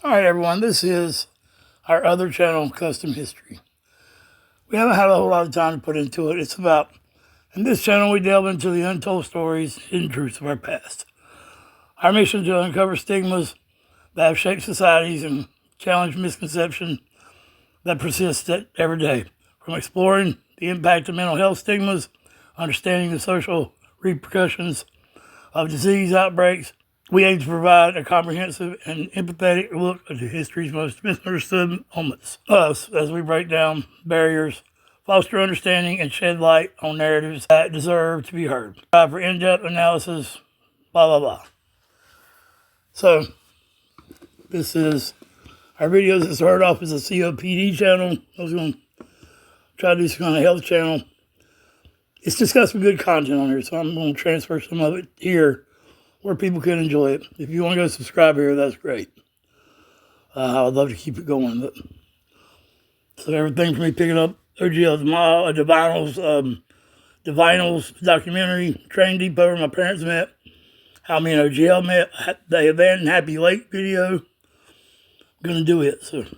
All right, everyone, this is our other channel, Custom History. We haven't had a whole lot of time to put into it. It's about, in this channel, we delve into the untold stories, hidden truths of our past. Our mission is to uncover stigmas that have shaped societies and challenge misconceptions that persist every day. From exploring the impact of mental health stigmas, understanding the social repercussions of disease outbreaks, we aim to provide a comprehensive and empathetic look into history's most misunderstood moments. Us, as we break down barriers, foster understanding, and shed light on narratives that deserve to be heard. For in-depth analysis, blah, blah, blah. So, this is our videos that started off as a COPD channel. I was going to try to do some kind of health channel. It's just got some good content on here, so I'm going to transfer some of it here where people can enjoy it. If you want to go subscribe here, that's great. I would love to keep it going. But so everything from me picking up OGL's Divinals documentary, Train Depot where my parents met, how me and OGL met, the Abandoned Happy Lake video. I'm going to do it. So the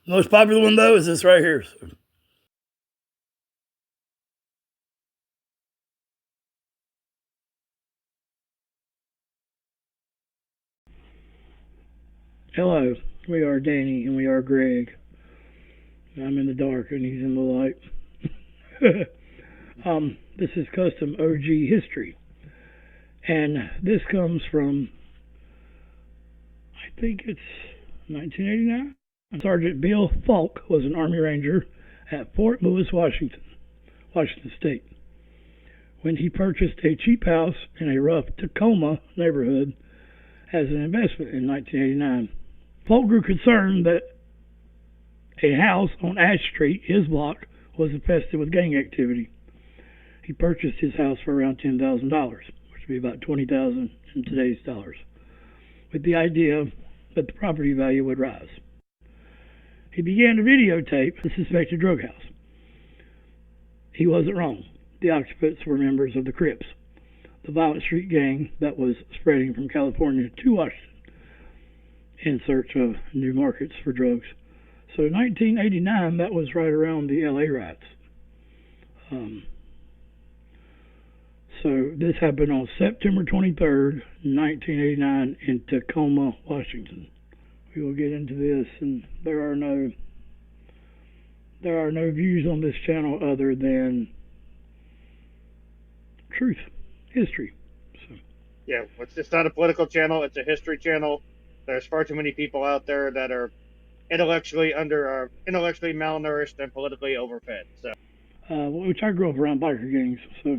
most popular one, though, is this right here. So. Hello, we are Danny and we are Greg. I'm in the dark and he's in the light. This is kuztumOGT history. And this comes from, I think it's 1989. Sergeant Bill Foulk was an Army Ranger at Fort Lewis, Washington State, when he purchased a cheap house in a rough Tacoma neighborhood as an investment in 1989. Foulk grew concerned that a house on Ash Street, his block, was infested with gang activity. He purchased his house for around $10,000, which would be about $20,000 in today's dollars, with the idea that the property value would rise. He began to videotape the suspected drug house. He wasn't wrong. The occupants were members of the Crips, the violent street gang that was spreading from California to Washington in search of new markets for drugs. So in 1989, that was right around the LA riots. So this happened on September 23rd, 1989 in Tacoma, Washington. We will get into this, and there are no views on this channel other than truth, history. So. Yeah, it's not a political channel, it's a history channel. There's far too many people out there that are intellectually malnourished and politically overfed. So, which I grew up around biker gangs, so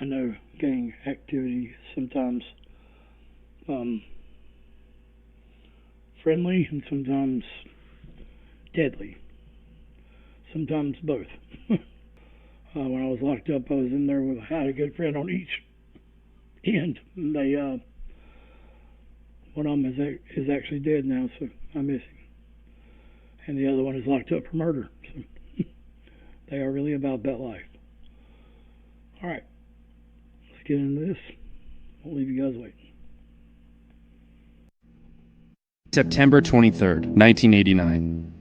I know gang activity sometimes friendly and sometimes deadly. Sometimes both. When I was locked up, I was in there I had a good friend on each end. And they, one of them is actually dead now, so I miss him. And the other one is locked up for murder. So they are really about that life. All right, let's get into this. I'll leave you guys waiting. September 23rd, 1989.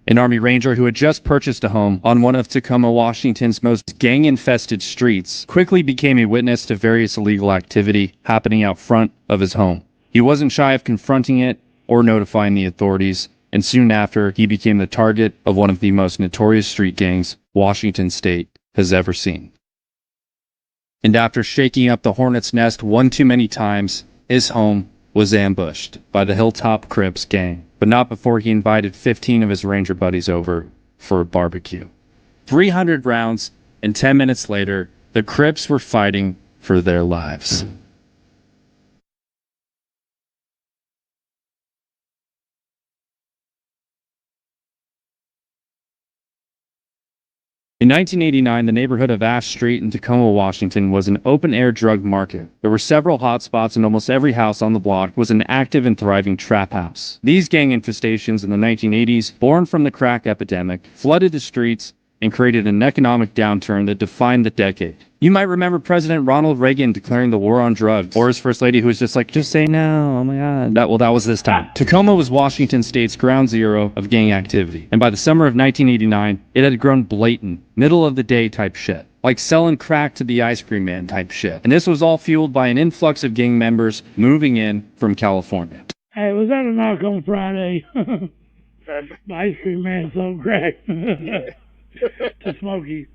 An Army Ranger who had just purchased a home on one of Tacoma, Washington's most gang-infested streets quickly became a witness to various illegal activity happening out front of his home. He wasn't shy of confronting it or notifying the authorities, and soon after, he became the target of one of the most notorious street gangs Washington State has ever seen. And after shaking up the hornet's nest one too many times, his home was ambushed by the Hilltop Crips gang, but not before he invited 15 of his Ranger buddies over for a barbecue. 300 rounds, and 10 minutes later, the Crips were fighting for their lives. In 1989, the neighborhood of Ash Street in Tacoma, Washington was an open-air drug market. There were several hotspots and almost every house on the block was an active and thriving trap house. These gang infestations in the 1980s, born from the crack epidemic, flooded the streets and created an economic downturn that defined the decade. You might remember President Ronald Reagan declaring the war on drugs, or his first lady who was just like, just say no, oh my god. That was this time. Tacoma was Washington State's ground zero of gang activity, and by the summer of 1989, it had grown blatant, middle-of-the-day type shit. Like selling crack to the ice cream man type shit. And this was all fueled by an influx of gang members moving in from California. Hey, was that a knock on Friday? The ice cream man sold crack to Smokey.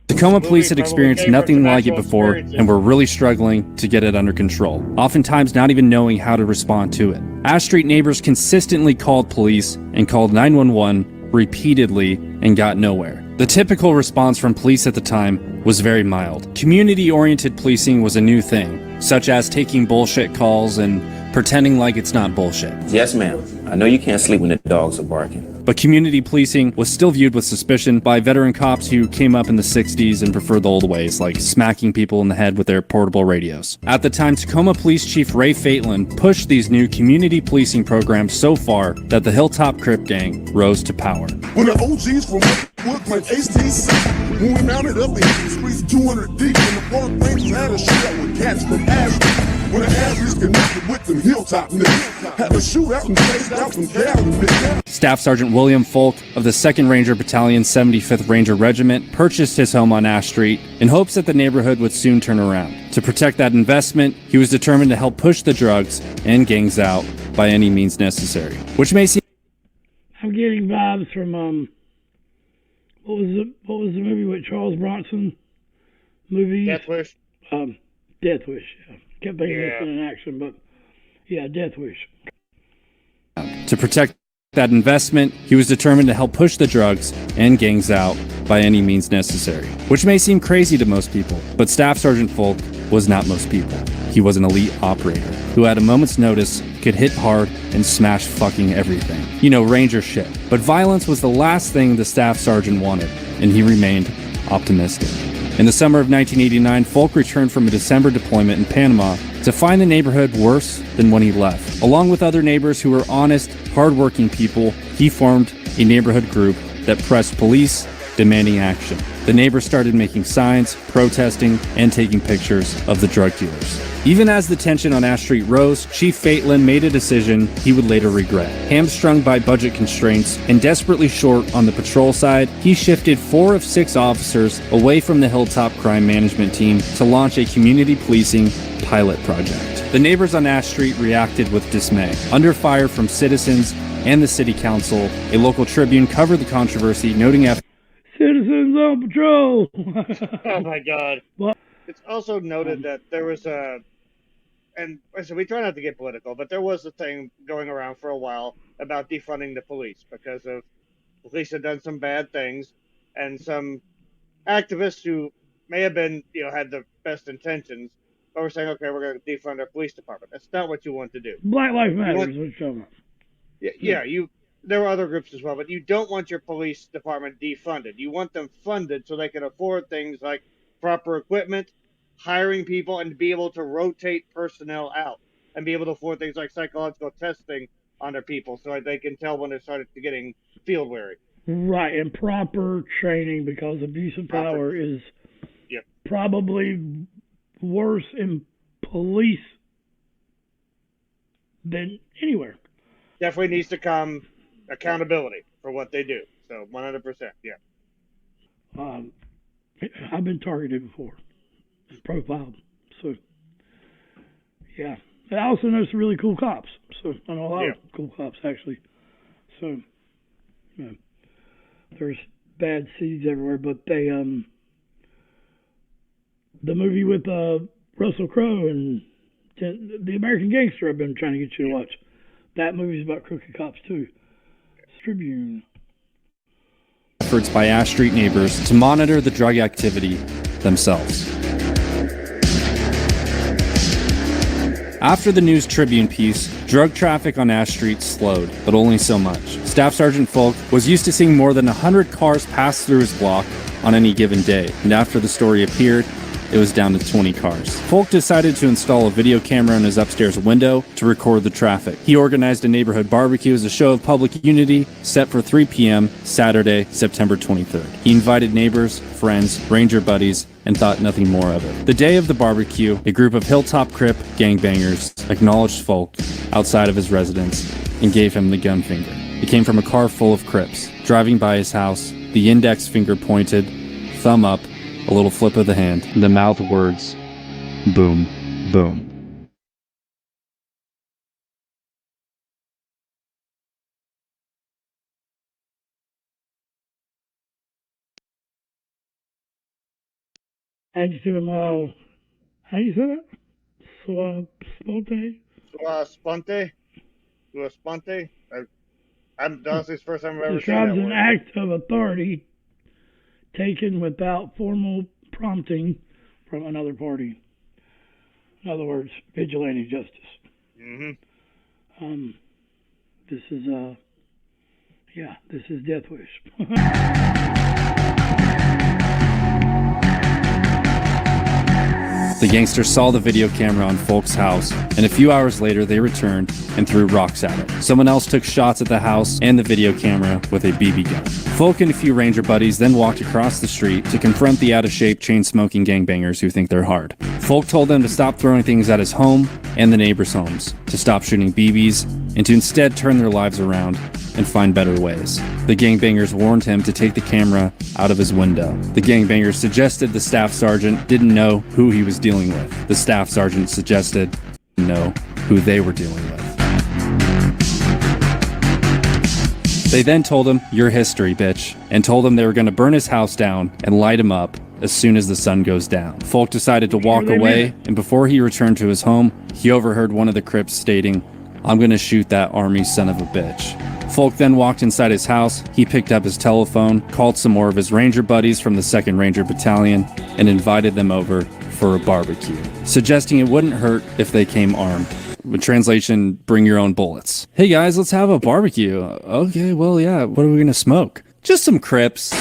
Tacoma police had experienced nothing like it before and were really struggling to get it under control, oftentimes not even knowing how to respond to it. Ash Street neighbors consistently called police and called 911 repeatedly and got nowhere. The typical response from police at the time was very mild. Community-oriented policing was a new thing, such as taking bullshit calls and pretending like it's not bullshit. Yes, ma'am. I know you can't sleep when the dogs are barking. But community policing was still viewed with suspicion by veteran cops who came up in the 60s and preferred the old ways, like smacking people in the head with their portable radios. At the time, Tacoma Police Chief Ray Fatelin pushed these new community policing programs so far that the Hilltop Crip gang rose to power. When the OGs from Wood like HTC, when we mounted up in the streets 200 deep, and the park things had a shootout with cats from Ashton. When the Ashleys connected with them Hilltop niggas, had a shootout and chased out from Cali niggas. Staff Sergeant Bill Foulk of the 2nd Ranger Battalion 75th Ranger Regiment purchased his home on Ash Street in hopes that the neighborhood would soon turn around. To protect that investment, he was determined to help push the drugs and gangs out by any means necessary. Which may seem... I'm getting vibes from, what was the movie with Charles Bronson? Death Wish. Death Wish, yeah. Kept thinking it's in action, but yeah, Death Wish. To protect that investment, he was determined to help push the drugs and gangs out by any means necessary. Which may seem crazy to most people, but Staff Sergeant Foulk was not most people. He was an elite operator who at a moment's notice could hit hard and smash fucking everything. You know, Ranger shit. But violence was the last thing the Staff Sergeant wanted, and he remained optimistic. In the summer of 1989, Foulk returned from a December deployment in Panama to find the neighborhood worse than when he left. Along with other neighbors who were honest, hardworking people, he formed a neighborhood group that pressed police, demanding action. The neighbors started making signs, protesting, and taking pictures of the drug dealers. Even as the tension on Ash Street rose, Chief Fatelin made a decision he would later regret. Hamstrung by budget constraints and desperately short on the patrol side, he shifted 4 of 6 officers away from the Hilltop Crime Management Team to launch a community policing pilot project. The neighbors on Ash Street reacted with dismay. Under fire from citizens and the city council, a local Tribune covered the controversy, noting citizens on patrol. Oh my god. What? It's also noted that there was and so we try not to get political, but there was a thing going around for a while about defunding the police because of police had done some bad things, and some activists who may have been, had the best intentions, but were saying, okay, we're going to defund our police department. That's not what you want to do. Black Lives Matter is what you're talking about. There were other groups as well, but you don't want your police department defunded. You want them funded so they can afford things like proper equipment, hiring people, and be able to rotate personnel out and be able to afford things like psychological testing on their people so that they can tell when they're started to getting field weary. Right, and proper training, because abuse of power is probably worse in police than anywhere. Definitely needs to come accountability for what they do. So 100%, yeah. I've been targeted before, profiled. So, yeah. I also know some really cool cops. So I know a lot of cool cops, actually. So, there's bad seeds everywhere. But they, the movie with Russell Crowe and The American Gangster, I've been trying to get you to watch. That movie's about crooked cops too. Tribune. Efforts by Ash Street neighbors to monitor the drug activity themselves. After the News Tribune piece, drug traffic on Ash Street slowed, but only so much. Staff Sergeant Foulk was used to seeing more than 100 cars pass through his block on any given day, and after the story appeared, it was down to 20 cars. Foulk decided to install a video camera in his upstairs window to record the traffic. He organized a neighborhood barbecue as a show of public unity, set for 3 p.m. Saturday, September 23rd. He invited neighbors, friends, ranger buddies, and thought nothing more of it. The day of the barbecue, a group of Hilltop Crip gangbangers acknowledged Foulk outside of his residence and gave him the gun finger. It came from a car full of Crips. Driving by his house, the index finger pointed, thumb up, a little flip of the hand, and the mouth words, boom, boom. And to how you say that? Sponte? Sponte? I'm honestly, it's the first time I've ever seen Describes that an word. act of authority taken without formal prompting from another party. In other words, vigilante justice. Mm-hmm. This is Death Wish. The gangsters saw the video camera on Foulk's house, and a few hours later they returned and threw rocks at it. Someone else took shots at the house and the video camera with a BB gun. Foulk and a few ranger buddies then walked across the street to confront the out-of-shape, chain-smoking gangbangers who think they're hard. Foulk told them to stop throwing things at his home and the neighbors' homes, to stop shooting BBs, and to instead turn their lives around and find better ways. The gangbangers warned him to take the camera out of his window. The gangbangers suggested the staff sergeant didn't know who he was dealing with. The staff sergeant suggested know who they were dealing with. They then told him, "Your history, bitch," and told him they were going to burn his house down and light him up as soon as the sun goes down. Foulk decided to walk away, and before he returned to his home, he overheard one of the Crips stating, "I'm going to shoot that army son of a bitch." Foulk then walked inside his house. He picked up his telephone, called some more of his ranger buddies from the 2nd Ranger Battalion, and invited them over for a barbecue, suggesting it wouldn't hurt if they came armed. With translation, bring your own bullets. Hey guys, let's have a barbecue. Okay, well, yeah, what are we gonna smoke? Just some Crips.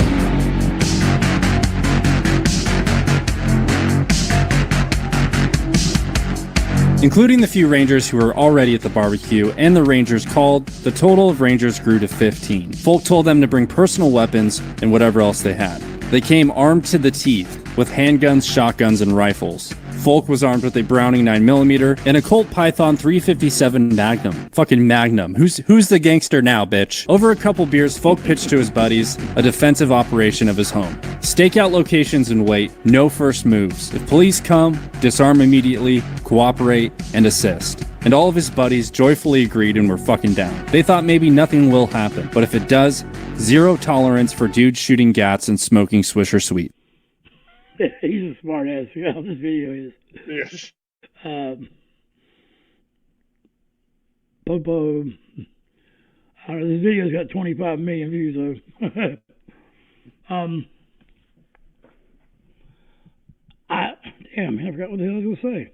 Including the few rangers who were already at the barbecue and the rangers called, the total of rangers grew to 15. Foulk told them to bring personal weapons and whatever else they had. They came armed to the teeth with handguns, shotguns, and rifles. Foulk was armed with a Browning 9mm and a Colt Python 357 Magnum. Fucking Magnum. Who's the gangster now, bitch? Over a couple beers, Foulk pitched to his buddies a defensive operation of his home. Stake out locations and wait. No first moves. If police come, disarm immediately, cooperate, and assist. And all of his buddies joyfully agreed and were fucking down. They thought maybe nothing will happen, but if it does, zero tolerance for dudes shooting gats and smoking Swisher Sweet. He's a smart ass. You know how this video is. Yes. Popo. I don't know, this video's got 25 million views though. I forgot what the hell I was gonna say.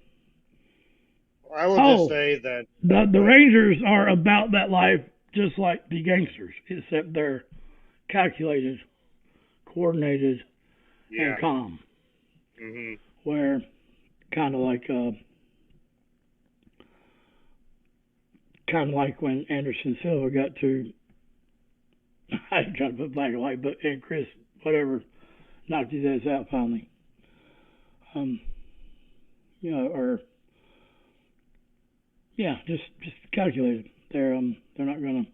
I will just say that the Rangers are about that life just like the gangsters, except they're calculated, coordinated, and calm. Mm-hmm. Where kind of like when Anderson Silva got to, I'm trying to put black and white, and Chris whatever knocked his ass out finally. Just calculated. They're not gonna.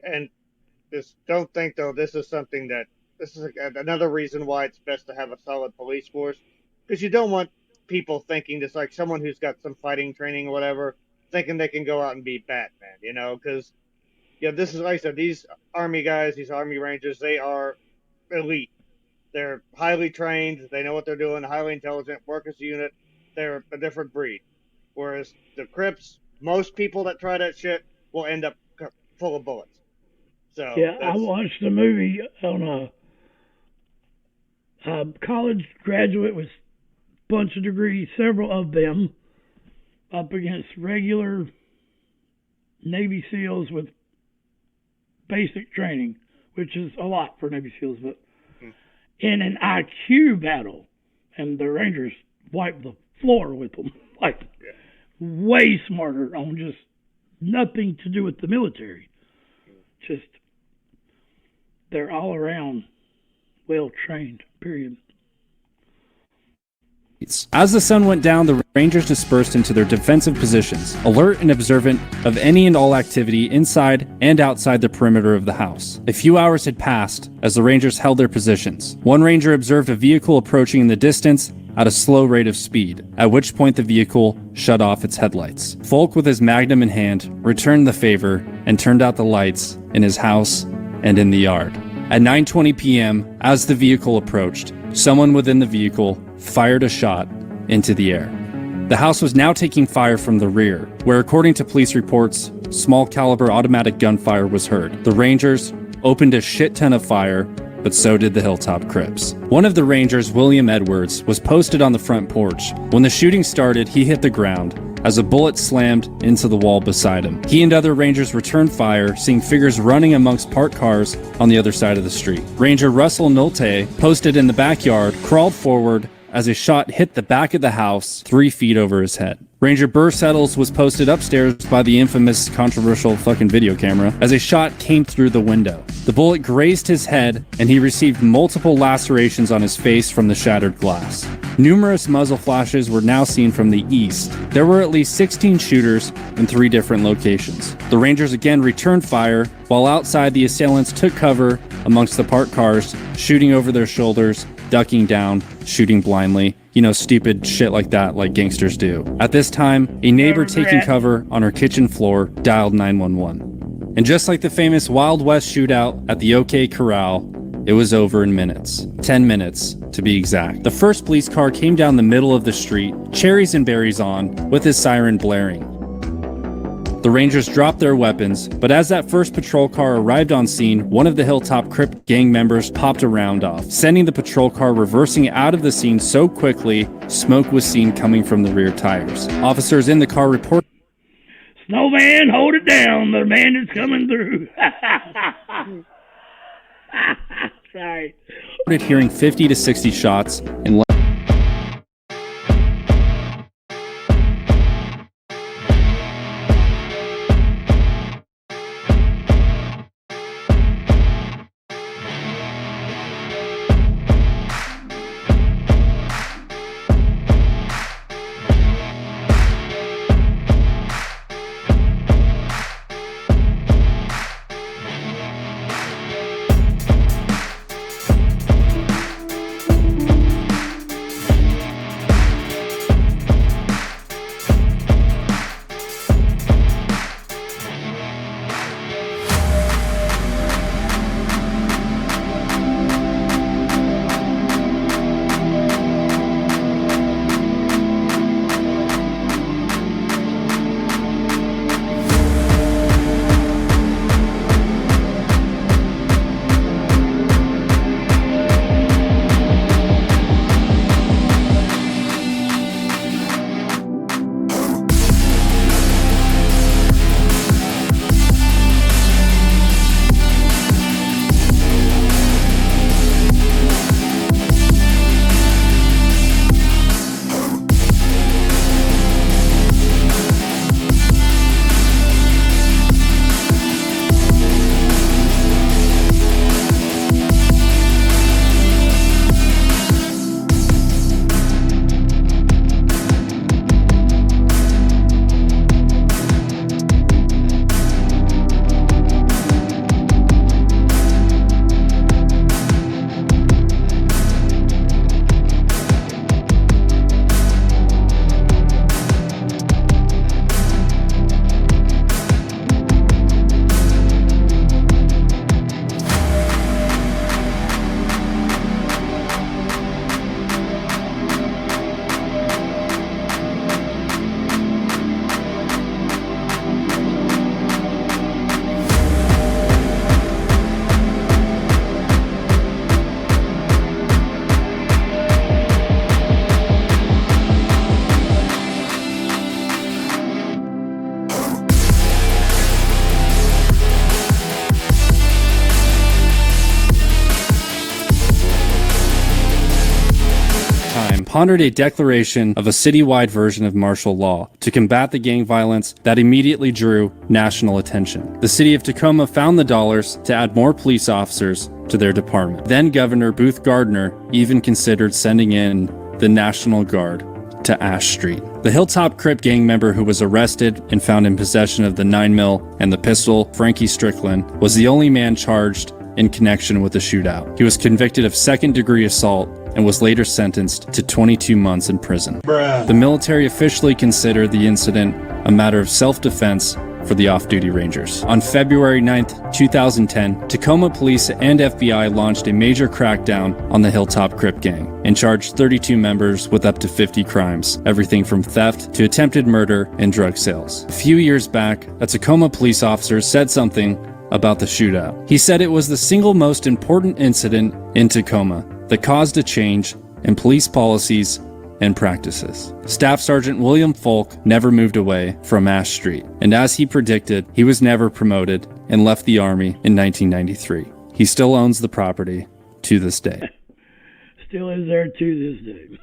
And just don't think though this is something that this is another reason why it's best to have a solid police force, because you don't want people thinking just like someone who's got some fighting training or whatever thinking they can go out and be Batman, because this is like I said, these army guys, these army rangers, they are elite. They're highly trained. They know what they're doing. Highly intelligent. Work as a unit. They're a different breed. Whereas the Crips, most people that try that shit will end up full of bullets. So yeah, I watched a movie on a college graduate with a bunch of degrees, several of them, up against regular Navy SEALs with basic training, which is a lot for Navy SEALs, but in an IQ battle. and the Rangers wiped the floor with them. Like, way smarter on just nothing to do with the military. Just, they're all around well trained, period. As the sun went down, the Rangers dispersed into their defensive positions, alert and observant of any and all activity inside and outside the perimeter of the house. A few hours had passed as the Rangers held their positions. One Ranger observed a vehicle approaching in the distance at a slow rate of speed, at which point the vehicle shut off its headlights. Foulk, with his magnum in hand, returned the favor and turned out the lights in his house and in the yard. At 9:20 p.m., as the vehicle approached, someone within the vehicle fired a shot into the air. The house was now taking fire from the rear, where, according to police reports, small caliber automatic gunfire was heard. The Rangers opened a shit ton of fire, but so did the Hilltop Crips. One of the Rangers, William Edwards, was posted on the front porch. When the shooting started, he hit the ground as a bullet slammed into the wall beside him. He and other Rangers returned fire, seeing figures running amongst parked cars on the other side of the street. Ranger Russell Nolte, posted in the backyard, crawled forward as a shot hit the back of the house 3 feet over his head. Ranger Burr Settles was posted upstairs by the infamous controversial fucking video camera as a shot came through the window. The bullet grazed his head and he received multiple lacerations on his face from the shattered glass. Numerous muzzle flashes were now seen from the east. There were at least 16 shooters in 3 different locations. The Rangers again returned fire, while outside the assailants took cover amongst the parked cars, shooting over their shoulders, ducking down, shooting blindly. You know, stupid shit like that, like gangsters do. At this time, a neighbor taking cover on her kitchen floor dialed 911. And just like the famous Wild West shootout at the OK Corral, it was over in minutes. 10 minutes, to be exact. The first police car came down the middle of the street, cherries and berries on, with his siren blaring. The Rangers dropped their weapons, but as that first patrol car arrived on scene, one of the Hilltop Crip gang members popped a round off, sending the patrol car reversing out of the scene so quickly, smoke was seen coming from the rear tires. Officers in the car reported, "Snowman, hold it down. The man is coming through." Sorry. hearing 50 to 60 shots in pondered a declaration of a citywide version of martial law to combat the gang violence that immediately drew national attention. The city of Tacoma found the dollars to add more police officers to their department. Then Governor Booth Gardner even considered sending in the National Guard to Ash Street. The Hilltop Crip gang member who was arrested and found in possession of the 9mm and the pistol, Frankie Strickland, was the only man charged in connection with the shootout. He was convicted of second-degree assault and was later sentenced to 22 months in prison. The military officially considered the incident a matter of self-defense for the off-duty Rangers. On February 9th, 2010, Tacoma police and FBI launched a major crackdown on the Hilltop Crip gang and charged 32 members with up to 50 crimes, everything from theft to attempted murder and drug sales. A few years back, a Tacoma police officer said something about the shootout. He said it was the single most important incident in Tacoma that caused a change in police policies and practices. Staff Sergeant Bill Foulk never moved away from Ash Street, and as he predicted, he was never promoted and left the Army in 1993. He still owns the property to this day. Still is there to this day.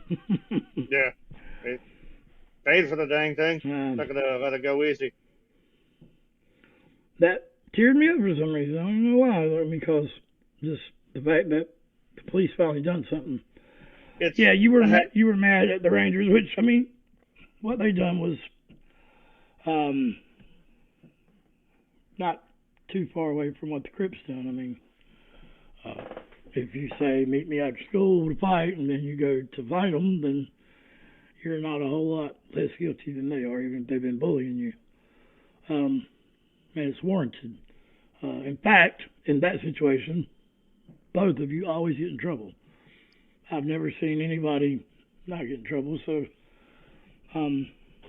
Yeah. They paid for the dang thing. Not gonna let it go easy. That teared me up for some reason. I don't know why. Because just the fact that the police finally done something. Yeah, you were mad at the Rangers, which, I mean, what they done was not too far away from what the Crips done. I mean, if you say, meet me after school to fight, and then you go to fight them, then you're not a whole lot less guilty than they are, even if they've been bullying you. And it's warranted. In fact, in that situation, both of you always get in trouble. I've never seen anybody not get in trouble, so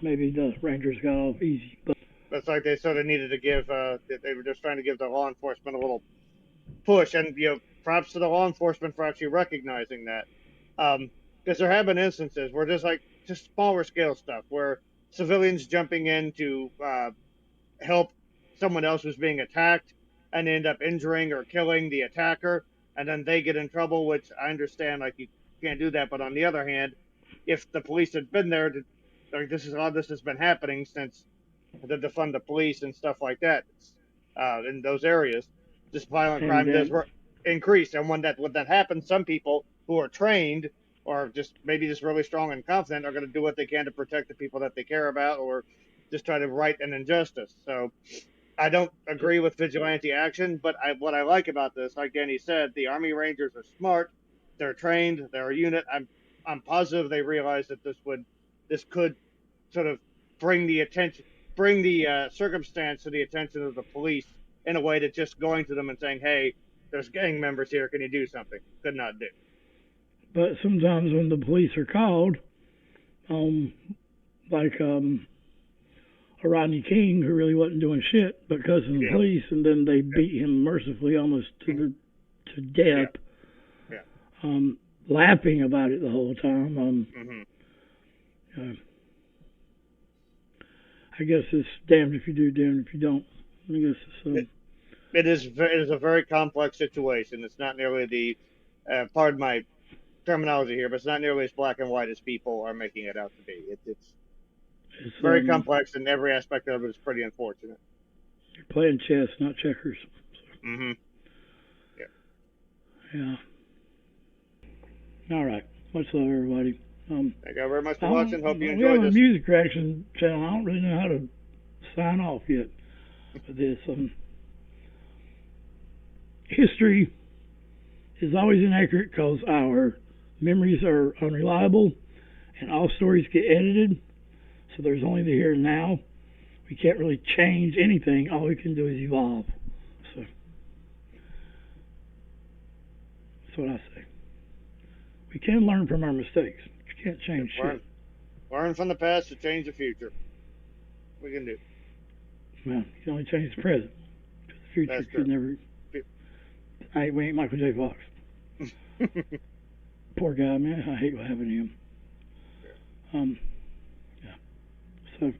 maybe the Rangers got off easy. But that's like they sort of needed to give, they were just trying to give the law enforcement a little push, and, you know, props to the law enforcement for actually recognizing that. Because there have been instances where just smaller scale stuff, where civilians jumping in to help someone else who's being attacked and end up injuring or killing the attacker, and then they get in trouble, which I understand, like, you can't do that. But on the other hand, if the police had been there, this has been happening since the defund the police and stuff like that in those areas, just violent crime does increase. And when that happens, some people who are trained or just really strong and confident are going to do what they can to protect the people that they care about, or just try to right an injustice. So I don't agree with vigilante action, but what I like about this, like Danny said, the Army Rangers are smart, they're trained, they're a unit. I'm positive they realize that this could sort of bring the circumstance to the attention of the police in a way that just going to them and saying, "Hey, there's gang members here, can you do something?" could not do. But sometimes when the police are called, Rodney King, who really wasn't doing shit, but because of the police, and then they beat him mercifully almost to death, laughing about it the whole time. I guess it's damned if you do, damned if you don't. I guess it's, it is a very complex situation. It's not nearly the, pardon my terminology here, but it's not nearly as black and white as people are making it out to be. It's very complex, and every aspect of it is pretty unfortunate. You're playing chess, not checkers. So. Yeah. All right. Much love, everybody. Thank you very much for watching. Hope you enjoyed this. We have a music reaction channel. I don't really know how to sign off yet for this. History is always inaccurate because our memories are unreliable, and all stories get edited. So there's only the here and now. We can't really change anything. All we can do is evolve. So that's what I say. We can learn from our mistakes. You can't change shit. Learn from the past to change the future. We can do. Well, you can only change the present. Because the future could never. We ain't Michael J. Fox. Poor guy, man. I hate what happened to him. So,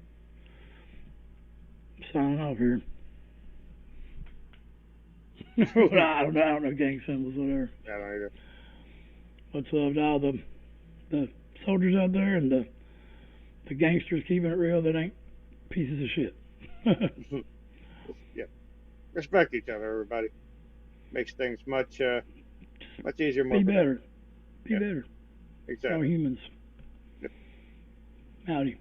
signing off here. I don't know gang symbols, whatever. I don't either. What's up, all the soldiers out there and the gangsters keeping it real that ain't pieces of shit. Yeah. Respect each other, everybody. Makes things much easier. More Be productive. better. Be Yeah. better. Exactly. Fellow humans. Yep. Howdy.